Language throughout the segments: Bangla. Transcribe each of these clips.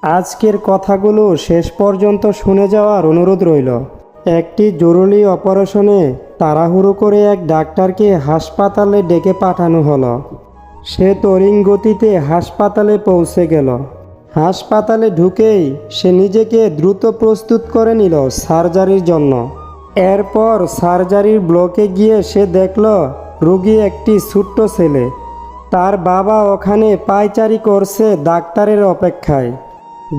আজকের কথাগুলো শেষ পর্যন্ত শুনে যাওয়ার অনুরোধ রইল। একটি জরুরি অপারেশনে তাড়াহুড়ো করে এক ডাক্তারকে হাসপাতালে ডেকে পাঠানো হলো। সে তড়িৎ গতিতে হাসপাতালে পৌঁছে গেল। হাসপাতালে ঢুকেই সে নিজেকে দ্রুত প্রস্তুত করে নিল সার্জারির জন্য। এরপর সার্জারির ব্লকে গিয়ে সে দেখল রোগী একটি ছোট্ট ছেলে। তার বাবা ওখানে পায়চারি করছে ডাক্তারের অপেক্ষায়।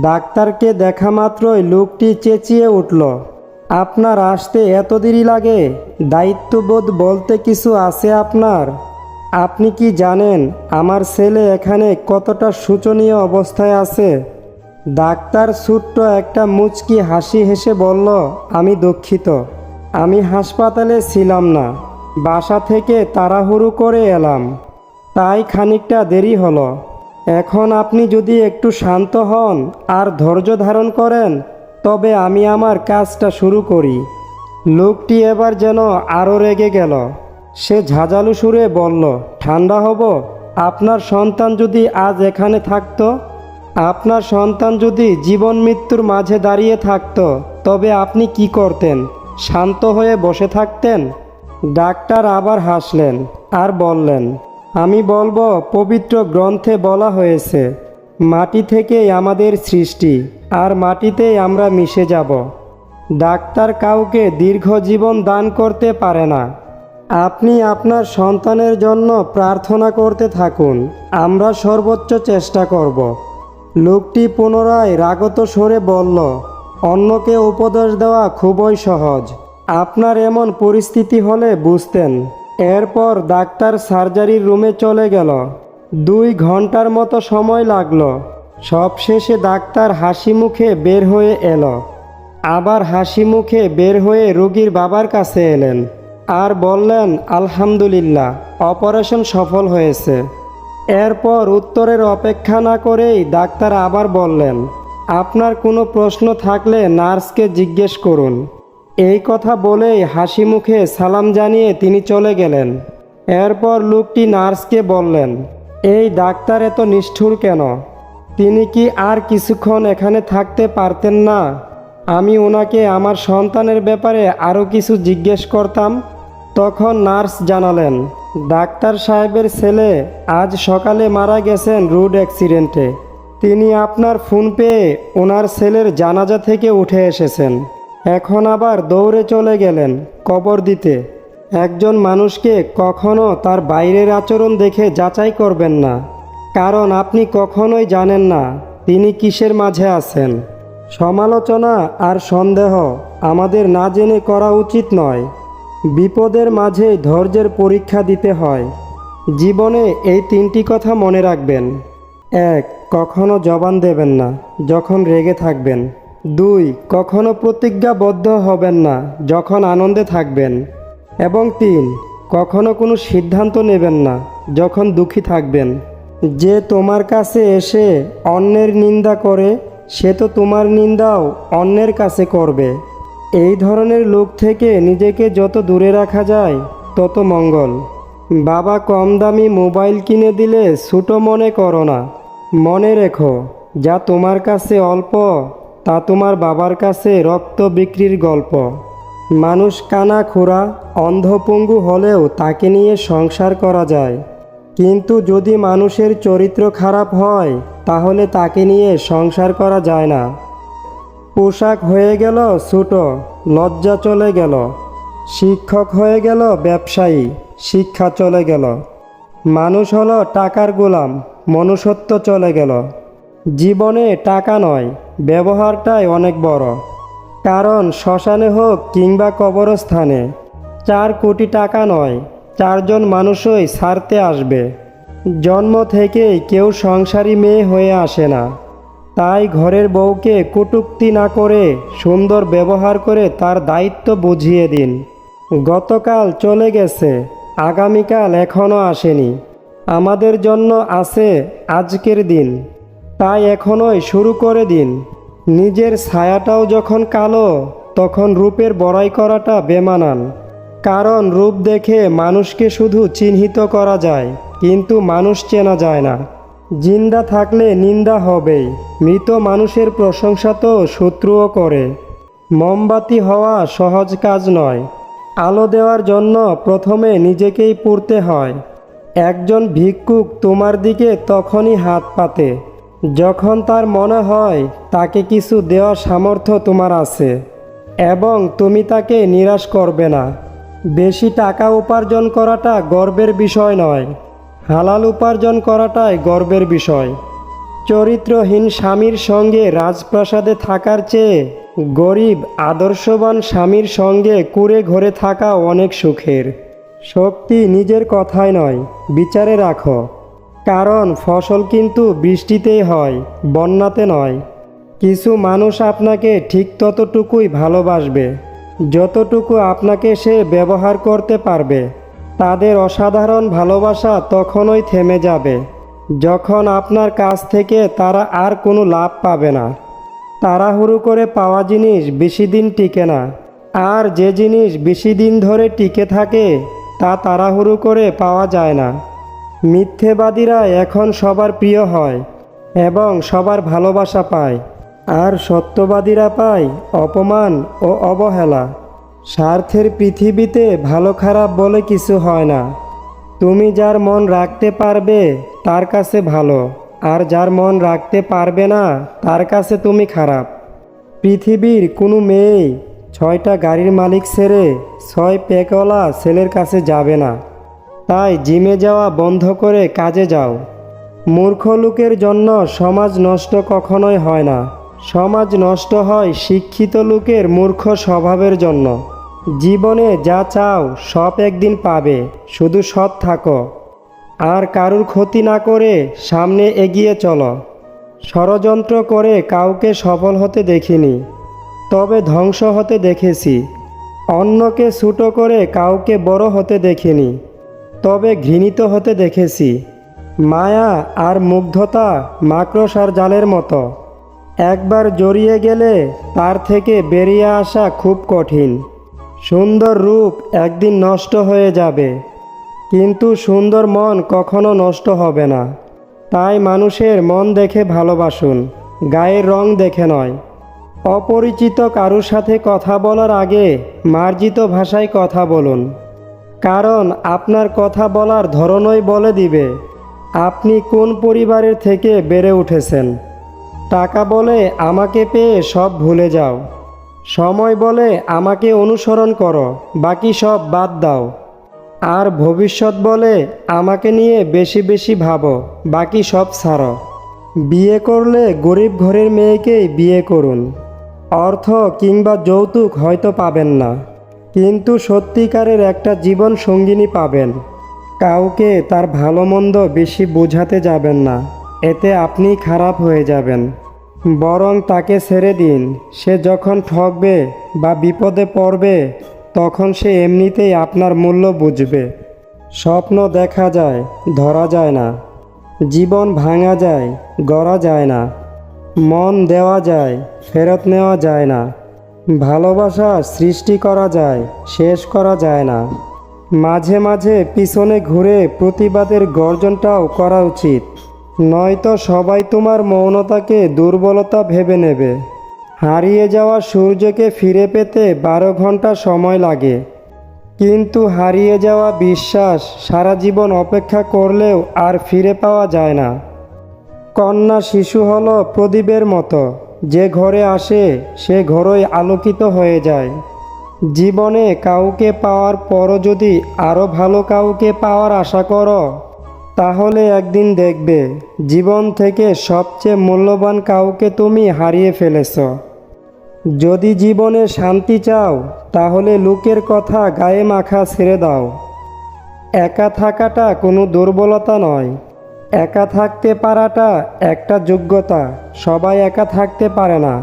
ডাক্তারকে দেখা মাত্রই লোকটি চেঁচিয়ে উঠল, আপনার আসতে এত দেরি লাগে? দায়িত্ববোধ বলতে কিছু আছে আপনার? আপনি কি জানেন আমার ছেলে এখানে কতটা শোচনীয় অবস্থায় আছে? ডাক্তার ছোট্ট একটা মুচকি হাসি হেসে বলল, আমি দুঃখিত, আমি হাসপাতালে ছিলাম না, বাসা থেকে তাড়াহুড়ো করে এলাম, তাই খানিকটা দেরি হলো। এখন আপনি যদি একটু শান্ত হন আর ধৈর্য ধারণ করেন তবে আমি আমার কাজটা শুরু করি। লোকটি এবার যেন আরও রেগে গেল। সে ঝাঁঝালো সুরে বলল, ঠান্ডা হব? আপনার সন্তান যদি আজ এখানে থাকতো, আপনার সন্তান যদি জীবন মৃত্যুর মাঝে দাঁড়িয়ে থাকতো, তবে আপনি কি করতেন? শান্ত হয়ে বসে থাকতেন? ডাক্তার আবার হাসলেন আর বললেন, আমি বলবো পবিত্র গ্রন্থে বলা হয়েছে, মাটি থেকেই আমাদের সৃষ্টি আর মাটিতেই আমরা মিশে যাব। ডাক্তার কাউকে দীর্ঘ জীবন দান করতে পারে না। আপনি আপনার সন্তানের জন্য প্রার্থনা করতে থাকুন, আমরা সর্বোচ্চ চেষ্টা করব। লোকটি পুনরায় রাগত স্বরে বলল, অন্যকে উপদেশ দেওয়া খুবই সহজ, আপনার এমন পরিস্থিতি হলে বুঝতেন। এরপর ডাক্তার সার্জারির রুমে চলে গেল। 2 ঘন্টার মতো সময় লাগলো। সবশেষে ডাক্তার হাসি মুখে বের হয়ে এলো। আবার হাসি মুখে বের হয়ে রোগীর বাবার কাছে এলেন আর বললেন, আলহামদুলিল্লাহ, অপারেশন সফল হয়েছে। এরপর উত্তরের অপেক্ষা না করেই ডাক্তার আবার বললেন, আপনার কোনো প্রশ্ন থাকলে নার্সকে জিজ্ঞেস করুন। এই কথা বলেই হাসি মুখে সালাম জানিয়ে তিনি চলে গেলেন। এরপর লোকটি নার্সকে বললেন, এই ডাক্তার এত নিষ্ঠুর কেন? তিনি কি আর কিছুক্ষণ এখানে থাকতে পারতেন না? আমি ওনাকে আমার সন্তানের ব্যাপারে আরও কিছু জিজ্ঞেস করতাম। তখন নার্স জানালেন, ডাক্তার সাহেবের ছেলে আজ সকালে মারা গেছেন রোড অ্যাক্সিডেন্টে। তিনি আপনার ফোন পেয়ে ওনার ছেলের জানাজা থেকে উঠে এসেছেন। এখন আবার দৌড়ে চলে গেলেন কবর দিতে। একজন মানুষকে কখনো তার বাইরের আচরণ দেখে যাচাই করবেন না, কারণ আপনি কখনোই জানেন না তিনি কিসের মাঝে আছেন। সমালোচনা আর সন্দেহ আমাদের না জেনে করা উচিত নয়। বিপদের মাঝে ধৈর্যের পরীক্ষা দিতে হয়। জীবনে এই 3টি কথা মনে রাখবেন। 1. কখনো জবান দেবেন না যখন রেগে থাকবেন। 2. কখনো প্রতিজ্ঞাবদ্ধ হবেন না যখন আনন্দে থাকবেন। এবং 3. কখনো কোনো সিদ্ধান্ত নেবেন না যখন দুঃখী থাকবেন। যে তোমার কাছে এসে অন্যের নিন্দা করে সে তো তোমার নিন্দাও অন্যের কাছে করবে। এই ধরনের লোক থেকে নিজেকে যত দূরে রাখা যায় তত মঙ্গল। বাবা কম দামি মোবাইল কিনে দিলে ছোট মনে করো না। মনে রেখো, যা তোমার কাছে অল্প তা তোমার বাবার কাছে রক্ত বিক্রির গল্প। মানুষ কানা খোঁড়া অন্ধপঙ্গু হলেও তাকে নিয়ে সংসার করা যায়, কিন্তু যদি মানুষের চরিত্র খারাপ হয় তাহলে তাকে নিয়ে সংসার করা যায় না। পোশাক হয়ে গেল ছোট, লজ্জা চলে গেল। শিক্ষক হয়ে গেল ব্যবসায়ী, শিক্ষা চলে গেল। মানুষ হলো টাকার গোলাম, মনুষ্যত্ব চলে গেল। জীবনে টাকা নয়, ব্যবহারটাই অনেক বড়। কারণ শ্মশানে হোক কিংবা কবরস্থানে 4 কোটি টাকা নয়, 4 জন মানুষই ছাড়তে আসবে। জন্ম থেকেই কেউ সংসারী মেয়ে হয়ে আসে না। তাই ঘরের বউকে কটূক্তি না করে সুন্দর ব্যবহার করে তার দায়িত্ব বুঝিয়ে দিন। গতকাল চলে গেছে, আগামীকাল এখনও আসেনি। আমাদের জন্য আছে আজকের দিন, তাই এখনই শুরু করে দিন। নিজের ছায়াটাও যখন কালো তখন রূপের বড়াই করাটা বেমানান। কারণ রূপ দেখে মানুষকে শুধু চিহ্নিত করা যায়, কিন্তু মানুষ চেনা যায় না। জিন্দা থাকলে নিন্দা হবেই, মৃত মানুষের প্রশংসা তো শত্রুও করে। মোমবাতি হওয়া সহজ কাজ নয়। আলো দেওয়ার জন্য প্রথমে নিজেকেই পুড়তে হয়। একজন ভিক্ষুক তোমার দিকে তখনই হাত পাতে যখন তার মনে হয় তাকে কিছু দেওয়ার সামর্থ্য তোমার আছে, এবং তুমি তাকে নিরাশ করবে না। বেশি টাকা উপার্জন করাটা গর্বের বিষয় নয়, হালাল উপার্জন করাটাই গর্বের বিষয়। চরিত্রহীন স্বামীর সঙ্গে রাজপ্রাসাদে থাকার চেয়ে গরিব আদর্শবান স্বামীর সঙ্গে কুঁড়ে ঘরে থাকা অনেক সুখের। শক্তি নিজের কথায় নয়, বিচারে রাখো। কারণ ফসল কিন্তু বৃষ্টিতেই হয়, বন্যাতে নয়। কিছু মানুষ আপনাকে ঠিক ততটুকুই ভালোবাসবে যতটুকু আপনাকে সে ব্যবহার করতে পারবে। তাদের অসাধারণ ভালোবাসা তখনই থেমে যাবে যখন আপনার কাছ থেকে তারা আর কোনো লাভ পাবে না। তাড়াহুড়ো করে পাওয়া জিনিস বেশি দিন টিকে না, আর যে জিনিস বেশি দিন ধরে টিকে থাকে তা তাড়াহুড়ো করে পাওয়া যায় না। মিথ্যেবাদীরা এখন সবার প্রিয় হয় এবং সবার ভালোবাসা পায়, আর সত্যবাদীরা পায় অপমান ও অবহেলা। স্বার্থের পৃথিবীতে ভালো খারাপ বলে কিছু হয় না। তুমি যার মন রাখতে পারবে তার কাছে ভালো, আর যার মন রাখতে পারবে না তার কাছে তুমি খারাপ। পৃথিবীর কোনো মেয়েই 6টা গাড়ির মালিক ছেড়ে 6 পেকওয়ালা ছেলের কাছে যাবে না। তাই জিমে যাওয়া বন্ধ করে কাজে যাও। মূর্খ লোকের জন্য সমাজ নষ্ট কখনোই হয় না, সমাজ নষ্ট হয় শিক্ষিত লোকের মূর্খ স্বভাবের জন্য। জীবনে যা চাও সব একদিন পাবে, শুধু সৎ থাকো আর কারুর ক্ষতি না করে সামনে এগিয়ে চলো। ষড়যন্ত্র করে কাউকে সফল হতে দেখিনি, তবে ধ্বংস হতে দেখেছি। অন্যকে ছোট করে কাউকে বড় হতে দেখিনি, তবে ঘৃণিত হতে দেখেছি। মায়া আর মুগ্ধতা মাকড়সার জালের মতো, একবার জড়িয়ে গেলে তার থেকে বেরিয়ে আসা খুব কঠিন। সুন্দর রূপ একদিন নষ্ট হয়ে যাবে, কিন্তু সুন্দর মন কখনো নষ্ট হবে না। তাই মানুষের মন দেখে ভালোবাসুন, গায়ের রং দেখে নয়। অপরিচিত কারুর সাথে কথা বলার আগে মার্জিত ভাষায় কথা বলুন, কারণ আপনার কথা বলার ধরনই বলে দিবে আপনি কোন পরিবারের থেকে বেড়ে উঠেছেন। টাকা বলে আমাকে পেয়ে সব ভুলে যাও, সময় বলে আমাকে অনুসরণ করো, বাকি সব বাদ দাও। আর ভবিষ্যৎ বলে আমাকে নিয়ে বেশি বেশি ভাবো, বাকি সব ছাড়ো। বিয়ে করলে গরিব ঘরের মেয়েকেই বিয়ে করুন। অর্থ কিংবা যৌতুক হয়তো পাবেন না, কিন্তু সত্যিকারের একটা জীবন সঙ্গিনী পাবেন। কাউকে তার ভালো মন্দ বেশি বোঝাতে যাবেন না, এতে আপনি খারাপ হয়ে যাবেন। বরং তাকে ছেড়ে দিন। সে যখন ঠকবে বা বিপদে পড়বে তখন সে এমনিতেই আপনার মূল্য বুঝবে। স্বপ্ন দেখা যায়, ধরা যায় না। জীবন ভাঙা যায়, গড়া যায় না। মন দেওয়া যায়, ফেরত নেওয়া যায় না। ভালোবাসা সৃষ্টি করা যায়, শেষ করা যায় না। মাঝে মাঝে পিছনে ঘুরে প্রতিবাদের গর্জনটাও করা উচিত, নয়তো সবাই তোমার মৌনতাকে দুর্বলতা ভেবে নেবে। হারিয়ে যাওয়া সূর্যকে ফিরে পেতে 12 ঘন্টা সময় লাগে, কিন্তু হারিয়ে যাওয়া বিশ্বাস সারা জীবন অপেক্ষা করলেও আর ফিরে পাওয়া যায় না। কন্যা শিশু হলো প্রদীপের মতো, যে ঘরে আসে সে ঘরই আলোকিত হয়ে যায়। জীবনে কাউকে পাওয়ার পরও যদি আরও ভালো কাউকে পাওয়ার আশা করো, তাহলে একদিন দেখবে জীবন থেকে সবচেয়ে মূল্যবান কাউকে তুমি হারিয়ে ফেলেছ। যদি জীবনে শান্তি চাও, তাহলে লোকের কথা গায়ে মাখা ছেড়ে দাও। একা থাকাটা কোনো দুর্বলতা নয়, একা থাকতে পারাটা একটা যোগ্যতা। সবাই একা থাকতে পারে না।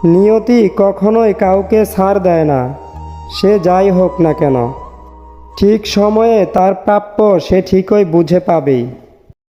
নিয়তি কখনোই কাউকে ছাড় দেয় না, সে যাই হোক না কেন। ঠিক সময়ে তার প্রাপ্য সে ঠিকই বুঝে পাবেই।